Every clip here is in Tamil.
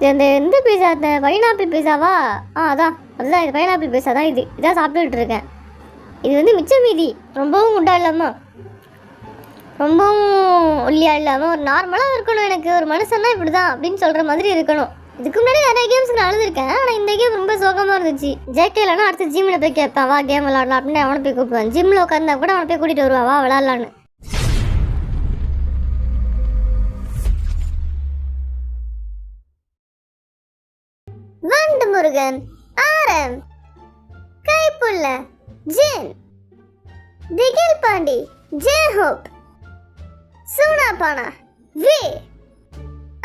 இந்த பீஸா இந்த பைனாப்பிள் பீஸாவா? அதுதான் இது பைனாப்பிள் பீஸா தான். இதான் சாப்பிட்டுட்டு இருக்கேன். இது வந்து மிச்சம் மீதி. ரொம்பவும் குண்டா இல்லாமல் ரொம்பவும் ஒல்லியாக இல்லாமல் ஒரு நார்மலாக இருக்கணும். எனக்கு ஒரு மனுஷன்னா இப்படி தான் அப்படின்னு சொல்கிற மாதிரி இருக்கணும். இதுக்கு முன்னாடி நிறைய கேம்ஸ்க்கு நான் அழுதுருக்கேன். ஆனால் இந்த கேம் ரொம்ப சோகமாக இருந்துச்சு. ஜேகே இல்லைனா அடுத்து ஜிம்மில் போய் கேட்பேன், வா கேம் விளாடலாம் அப்படின்னு அவனை போய் கூப்பிடுவேன். ஜிம்மில் உட்காந்தா கூட அவனை போய் கூட்டிகிட்டு வருவான், வா விளாட்லான்னு. முருகன், ஆரம், Kaippulla, Jin, Thigil Pandi, J Hope, Soonapaana, V,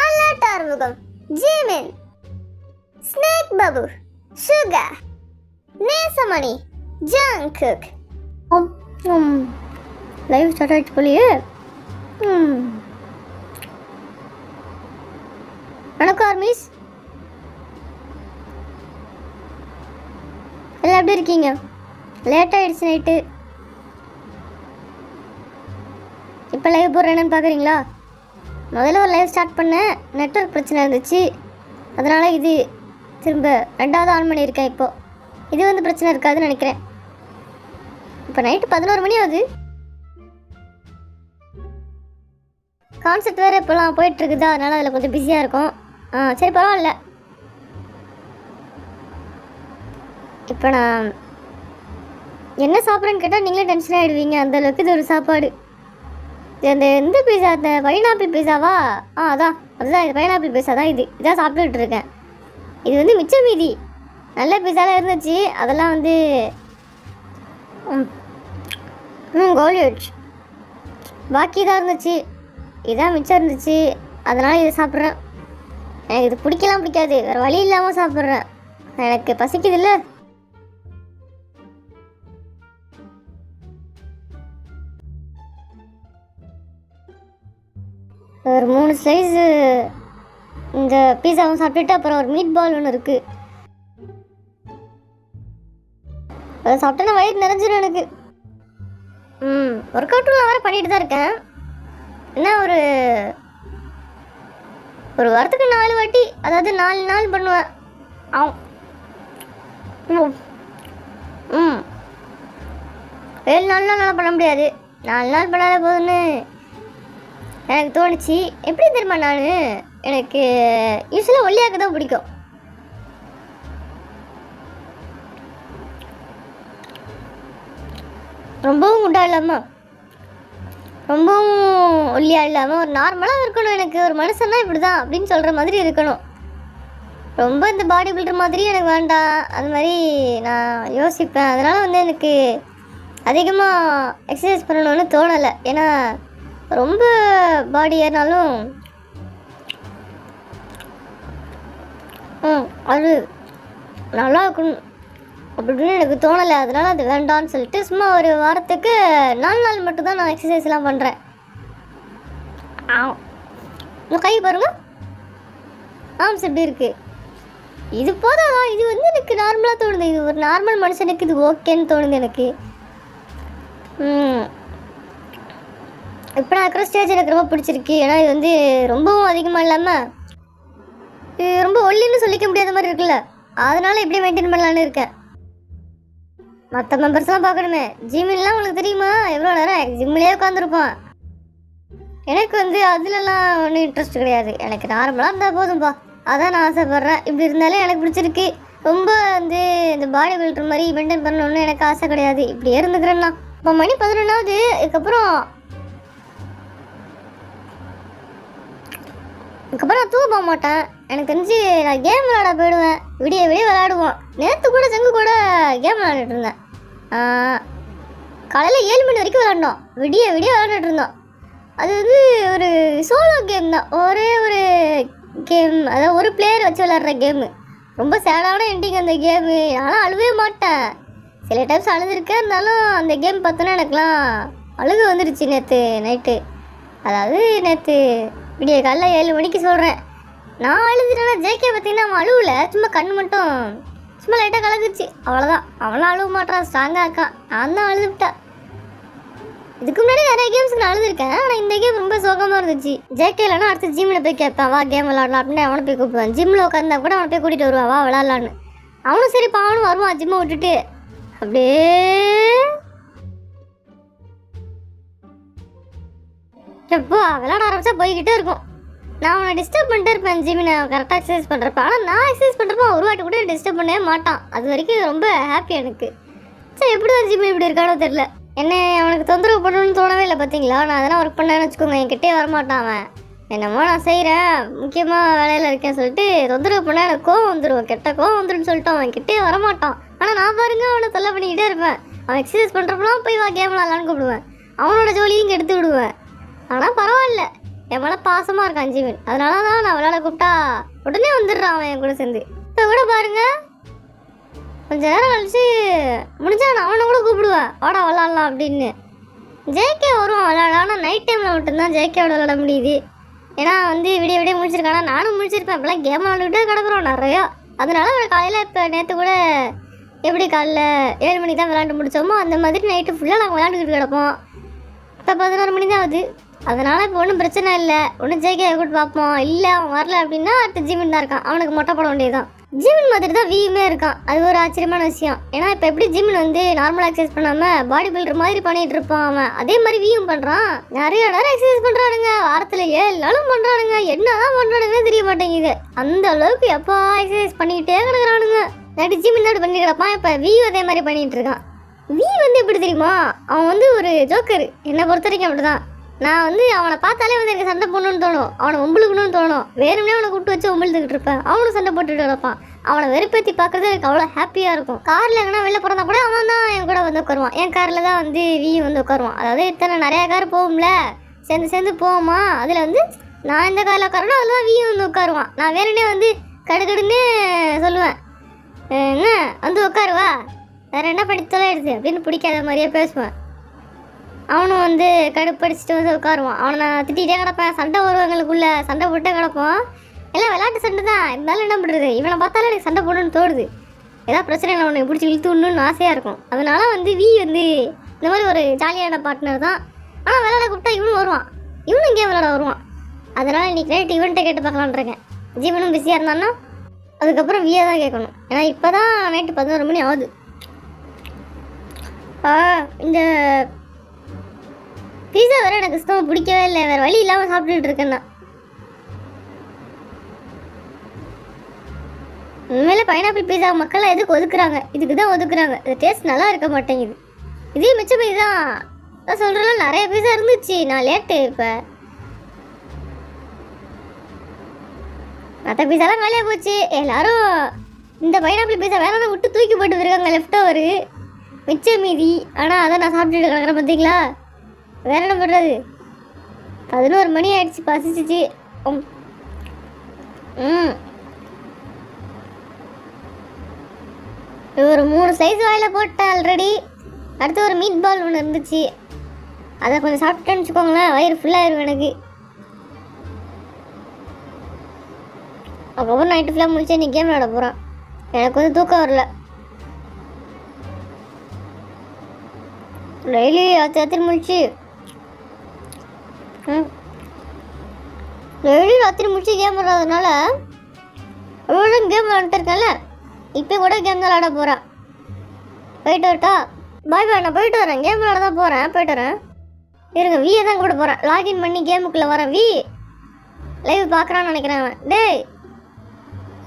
அல்லாட்டார்முகம், Jimin, snake Babu, Suga, Nesamani, Jungkook. Live start ஆயிடுச்சு போலியே. வணக்கம் ஆர்மிஸ், எல்லாம் எப்படி இருக்கீங்க? லேட் ஆகிடுச்சு நைட்டு. இப்போ லைவ் போடுறேன் என்னன்னு பார்க்குறீங்களா? முதல்ல ஒரு லைவ் ஸ்டார்ட் பண்ணேன், நெட்வொர்க் பிரச்சனை இருந்துச்சு. அதனால் இது திரும்ப ரெண்டாவது ஆன் பண்ணியிருக்கேன். இப்போது இது வந்து பிரச்சனை இருக்காதுன்னு நினைக்கிறேன். இப்போ நைட்டு 11 மணி ஆகுது. கான்செப்ட் வேறு இப்போலாம் போயிட்டுருக்குதா, அதனால் அதில் கொஞ்சம் பிஸியாக இருக்கும். சரி பரவாயில்ல. இப்போ நான் என்ன சாப்பிட்றேன்னு கேட்டால் நீங்களே டென்ஷன் ஆகிடுவீங்க, அந்தளவுக்கு இது ஒரு சாப்பாடு. இந்த பீஸா இந்த பைனாப்பிள் பீஸாவா? அதுதான் இது பைனாப்பிள் பீஸா தான். இதான் சாப்பிட்டுட்டு இருக்கேன். இது வந்து மிச்சம் மீதி. நல்ல பீஸாலாம் இருந்துச்சு, அதெல்லாம் வந்து கோல்ட் பாக்கி தான் இருந்துச்சு. இதான் மிச்சம் இருந்துச்சு, அதனால் இதை சாப்பிட்றேன். எனக்கு இது பிடிக்காது, வேறு வழி இல்லாமல் சாப்பிட்றேன். எனக்கு பசிக்குது இல்லை. ஒரு 3 ஸ்லைஸு இந்த பீஸாவும் சாப்பிட்டுட்டு அப்புறம் ஒரு மீட் பால் ஒன்று இருக்குது, அதை சாப்பிட்டா வயிறு நிறைஞ்சிடும் எனக்கு. ஒர்க் அவுட்லாம் வேறு பண்ணிட்டு தான் இருக்கேன். என்ன ஒரு வாரத்துக்கு 4 வாட்டி, அதாவது 4 நாள் பண்ணுவேன். 7 நாள்லாம் நல்லா பண்ண முடியாது, 4 நாள் பண்ணாலே போதுன்னு எனக்கு தோணுச்சு. எப்படி தெரியுமா, எனக்கு யூஸ்வலாக ஒல்லியாக்க தான் பிடிக்கும். ரொம்பவும் குண்டா இல்லாமல் ரொம்பவும் ஒல்லியாக இல்லாமல் ஒரு நார்மலாக இருக்கணும். எனக்கு ஒரு மனுஷன்னா இப்படி தான் அப்படின்னு சொல்கிற மாதிரி இருக்கணும். ரொம்ப இந்த பாடி பில்டர் மாதிரி எனக்கு வேண்டாம். அது மாதிரி நான் யோசிப்பேன். அதனால் வந்து எனக்கு அதிகமாக எக்ஸசைஸ் பண்ணணும்னு தோணலை. ஏன்னா ரொம்ப பாடி ஏறினாலும் அது நல்லா இருக்கணும் அப்படின்னு எனக்கு தோணலை. அதனால் அது வேண்டான்னு சொல்லிட்டு சும்மா ஒரு வாரத்துக்கு 4 நாள் மட்டும்தான் நான் எக்ஸசைஸ்லாம் பண்ணுறேன். கை பாருங்க, ஆம்ஸ் எப்படி இருக்குது. இது போதாதான், இது வந்து எனக்கு நார்மலாக தோணுது. இது ஒரு நார்மல் மனுஷனுக்கு இது ஓகேன்னு தோணுது எனக்கு. இப்போ நான் இருக்கிற ஸ்டேஜ் எனக்கு ரொம்ப பிடிச்சிருக்கு. ஏன்னா இது வந்து ரொம்பவும் அதிகமாக இல்லாமல் இது ரொம்ப ஒல்லின்னு சொல்லிக்க முடியாத மாதிரி இருக்குல்ல, அதனால் இப்படி மெயின்டைன் பண்ணலான்னு இருக்கேன். மற்ற மெம்பர்ஸ்லாம் பார்க்கணுமே. ஜிம்மிலாம் உங்களுக்கு தெரியுமா, எவ்வளோ நேரம் ஜிம்மிலே உட்காந்துருப்பான். எனக்கு வந்து அதுலலாம் ஒன்றும் இன்ட்ரெஸ்ட் கிடையாது. எனக்கு நார்மலாக இருந்தால் போதும்பா, அதான் நான் ஆசைப்பட்றேன். இப்படி இருந்தாலே எனக்கு பிடிச்சிருக்கு. ரொம்ப வந்து இந்த பாடி பில்டர் மாதிரி மெயின்டைன் பண்ணணுன்னு எனக்கு ஆசை கிடையாது. இப்படி இருந்துக்கிறேன்னா இப்போ மணி 11ஆவது. இதுக்கப்புறம் நான் தூங்க போக மாட்டேன். எனக்கு தெரிஞ்சு நான் கேம் விளாட போயிடுவேன். விடிய விளாடுவோம். நேற்று கூட செங்கு கூட கேம் விளாண்டுட்டு இருந்தேன். காலையில் 7 மணி வரைக்கும் விளாண்டோம். விடிய விளாண்டுட்டு இருந்தோம். அது வந்து ஒரு சோலோ கேம் தான், ஒரே ஒரு கேம், அதாவது ஒரு பிளேயர் வச்சு விளாட்ற கேமு. ரொம்ப சேடான எண்டிங் அந்த கேமு. நானும் அழுவே மாட்டேன். சில டைம்ஸ் அழுதுருக்கேன். இருந்தாலும் அந்த கேம் பார்த்தோன்னா எனக்குலாம் அழுகு வந்துருச்சு நேற்று நைட்டு. அதாவது நேற்று விடிய காலைல 7 மணிக்கு சொல்கிறேன். நான் அழுதுட்டேன்னா ஜேகே பார்த்தீங்கன்னா அவன் அழுவலை, சும்மா கண் மட்டும் சும்மா லைட்டாக கலந்துச்சு, அவ்வளோதான். அவனும் அழுவ மாட்டான், ஸ்ட்ராங்காக இருக்கான். நான் தான் அழுதுவிட்டேன். இதுக்கு முன்னாடி நிறைய கேம்ஸ்க்கு நான் அழுதுருக்கேன். ஆனால் இந்த கேம் ரொம்ப சோகமாக இருந்துச்சு. ஜேகே இல்லைனா அடுத்து ஜிம்மில் போய் கேட்பேன், வா கேம் விளாடலாம் அப்படின்னு அவனை போய் கூப்பிடுவேன். ஜிம்மில் உட்காந்தா கூட அவனை போய் கூட்டிகிட்டு வருவான், வா விளாட்லான்னு. அவனும் சரிப்பா அவனும் வருவான் ஜிம்மை விட்டுட்டு. அப்படியே எப்போ விளாட ஆரம்பிச்சா போய்கிட்டே இருக்கும். நான் அவனை டிஸ்டர்ப் பண்ணிட்டே இருப்பேன் ஜிம்மினை கரெக்டாக எக்ஸசைஸ் பண்ணுறப்ப. ஆனால் நான் எக்ஸசைஸ் பண்ணுறப்ப ஒரு வாட்டி கூட டிஸ்டர்ப் பண்ணவே மாட்டான். அது வரைக்கும் ரொம்ப ஹாப்பி எனக்கு. சரி எப்படி தான் ஜிம்மி இப்படி இருக்கானோ தெரில. என்ன அவனுக்கு தொந்தரவு பண்ணணும்னு தோணவே இல்லை பார்த்தீங்களா. நான் அதெல்லாம் ஒர்க் பண்ணேன்னு வச்சுக்கோங்க, என்கிட்டே வரமாட்டான் அவன். என்னமோ நான் செய்கிறேன் முக்கியமாக வேலையில் இருக்கேன்னு சொல்லிட்டு தொந்தரவு பண்ண எனக்கு கோவம் வந்துடும், கெட்ட கோவம் வந்துடும் சொல்லிட்டு அவன் கிட்டே வரமாட்டான். ஆனால் நான் பாருங்க அவனை தொல்லை பண்ணிக்கிட்டே இருப்பேன். அவன் எக்ஸசைஸ் பண்ணுறப்பெல்லாம் போய் வா கேம் விளாட்லான்னு கூப்பிடுவேன். அவனோட ஜோலியும் எடுத்து விடுவேன். ஆனால் பரவாயில்ல, என் மேலே பாசமாக இருக்கான் ஜீவன். அதனால தான் நான் விளாட கூப்பிட்டா உடனே வந்துடுறான் அவன் என் கூட சேர்ந்து. இப்போ கூட பாருங்க கொஞ்ச நேரம் கழிச்சு முடிஞ்சா நான் அவனை கூட கூப்பிடுவேன், வாடா விளாட்லாம் அப்படின்னு. ஜேகே வருவான் விளாட. ஆனால் நைட் டைமில் மட்டும்தான் ஜேகேவோட விளாட முடியுது. ஏன்னா வந்து விடிய விடிய முடிச்சிருக்கானா, நானும் முடிச்சிருப்பேன். இப்போலாம் கேம் விளாண்டுக்கிட்டே கிடக்குறோம் நிறையா. அதனால காலையில் இப்போ நேற்று கூட எப்படி காலைல 7 மணிக்கு தான் விளாண்டு முடித்தோமோ அந்த மாதிரி நைட்டு ஃபுல்லாக நாங்கள் விளாண்டுக்கிட்டு கிடப்போம். இப்போ 11 மணி தான் ஆகுது. அதனால் இப்போ ஒன்றும் பிரச்சனை இல்லை. ஒன்றும் ஜேகே கூட்டு பார்ப்போம். இல்லை அவன் வரல அப்படின்னா அடுத்த ஜீவன் தான் இருக்கான், அவனுக்கு மொட்டை போட வேண்டியதுதான். ஜிமின் மாதிரி தான் வியுமே இருக்கான். அது ஒரு ஆச்சரியமான விஷயம். ஏன்னா இப்போ எப்படி ஜிமின் வந்து நார்மலாக எக்ஸசைஸ் பண்ணாமல் பாடி பில்டர் மாதிரி பண்ணிட்டு இருப்பான் அவன், அதே மாதிரி வியும் பண்ணுறான். நிறைய நேரம் எக்ஸசைஸ் பண்ணுறானுங்க, வாரத்தில் 7 நாளும் பண்ணுறானுங்க. என்னதான் பண்ணுறானுங்கன்னு தெரிய மாட்டேங்குது. அந்த அளவுக்கு எப்போ எக்ஸசைஸ் பண்ணிக்கிட்டே கிடக்குறானுங்க. நடி ஜிமின் தான் பண்ணி கிடப்பான். இப்போ வியும் அதே மாதிரி பண்ணிகிட்டு இருக்கான். வி வந்து எப்படி தெரியுமா, அவன் வந்து ஒரு ஜோக்கர். என்னை பொறுத்த வரைக்கும் அப்படி தான். நான் வந்து அவனை பார்த்தாலே வந்து எனக்கு சண்டை போடணும்னு தோணும், அவனை ஒம்பளுக்கணும்னு தோணும். வேணும்னே அவனை கூப்பிட்டு வச்சு ஒம்பளுத்துக்கிட்டு இருப்பேன். அவனும் சண்டை போட்டுட்டு கிடப்பான். அவனை வெறுப்பேற்றி பார்க்குறது எனக்கு அவ்வளோ ஹாப்பியாக இருக்கும். காரில் எங்கன்னா வெளில போகிறதா கூட அவன் தான் என் கூட வந்து உட்காருவான். என் காரில் தான் வந்து வி வந்து உட்காருவான். அதாவது இத்தனை நிறையா கார் போகும்ல, சேர்ந்து போவோமா, அதில் வந்து நான் எந்த காரில் உட்காரனோ அதில் தான் வி வந்து உட்காருவான். நான் வேணுன்னே வந்து கடுக்கடுன்னு சொல்லுவேன், என்ன வந்து உட்காருவா, வேறு என்ன பண்ணி தொலைடுது அப்படின்னு பிடிக்காத மாதிரியே பேசுவேன். அவனும் வந்து கடுப்படிச்சுட்டு வந்து உட்காருவான். அவனை நான் திட்டிகிட்டே கிடப்பேன். சண்டை வருவாங்களுக்குள்ளே சண்டை போட்டே கிடப்போம். எல்லாம் விளையாட்டு சண்டை தான், இருந்தாலும் என்ன பண்ணுறது, இவனை பார்த்தாலும் எனக்கு சண்டை போடணும்னு தோடுது. ஏதாவது பிரச்சனை இல்லை அவனை பிடிச்சி இழுத்து விடணும்னு ஆசையாக இருக்கும். அதனால வந்து வி வந்து இந்த மாதிரி ஒரு ஜாலியான பார்ட்னர் தான். ஆனால் விளையாட கூப்பிட்டா இவனும் வருவான், இவனும் கேம் விளையாட வருவான். அதனால் இன்றைக்கி நைட்டு இவன்கிட்ட கேட்டு பார்க்கலான்னு இருக்கேன். ஜீவனும் பிஸியாக இருந்தான்னா அதுக்கப்புறம் வியை தான் கேட்கணும். ஏன்னா இப்போ தான் நைட்டு 11 மணி ஆகுது. இந்த பீஸா வேறு எனக்கு சுத்தமாக பிடிக்கவே இல்லை. வேறு வழி இல்லாமல் சாப்பிட்டுட்டு இருக்கேன் நான். உண்மையில பைனாப்பிள் பீஸா மக்கள் எதுக்கு ஒதுக்குறாங்க, இதுக்கு தான் ஒதுக்குறாங்க. இது டேஸ்ட் நல்லா இருக்க மாட்டேங்குது. இதே மிச்சம் பீஸா தான் சொல்கிறேன். நிறைய பீஸா இருந்துச்சு, நான் லேட்டு. இப்போ மற்ற பீஸாலாம் காலியாக போச்சு. எல்லாரும் இந்த பைனாப்பிள் பீஸா வேணாலும் விட்டு தூக்கி போட்டு போயிருக்காங்க, லெஃப்ட் ஓவரு மிச்சம் மீதி. ஆனால் அதை நான் சாப்பிட்டுட்டு கிடக்குறேன் பார்த்தீங்களா. வேற என்ன பண்ணுறது, 11 மணி ஆயிடுச்சு, பசிச்சிச்சு. ஒரு 3 ஸ்லைஸ் வாயில் போட்டேன் ஆல்ரெடி. அடுத்து ஒரு மீட் பால் ஒன்று இருந்துச்சு, அதை கொஞ்சம் சாப்பிட்டேன்னு வச்சுக்கோங்களேன், வயிறு ஃபுல்லாகிடும் எனக்கு. அதுக்கப்புறம் நைட்டு ஃபுல்லாக முடிச்சு நீ கேம் விளாட போகிறான். எனக்கு வந்து தூக்கம் வரல. டெய்லி ராத்திரி முடிச்சு கேம் விளாட்றதுனால அவ்வளோ கேம் விளாண்டுட்டு இருக்கேன்ல, இப்போ கூட கேம் தான் விளாட போகிறேன். போயிட்டு வரட்டா, பாய் பாய். நான் போயிட்டு வரேன், கேம் விளாட தான் போகிறேன், போயிட்டு வரேன். இருங்க, வியை தான் கூட போகிறேன். லாகின் பண்ணி கேமுக்குள்ளே வரேன். வி லைவ் பார்க்குறான்னு நினைக்கிறேன் அவன். டேய்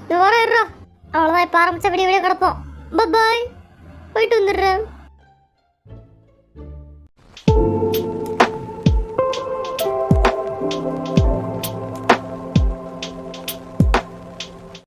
இது வரேன் இருறா. அவ்வளோதான், இப்போ ஆரம்பித்தா விடிய கிடப்போம். பாய், போயிட்டு வந்துடுறேன்.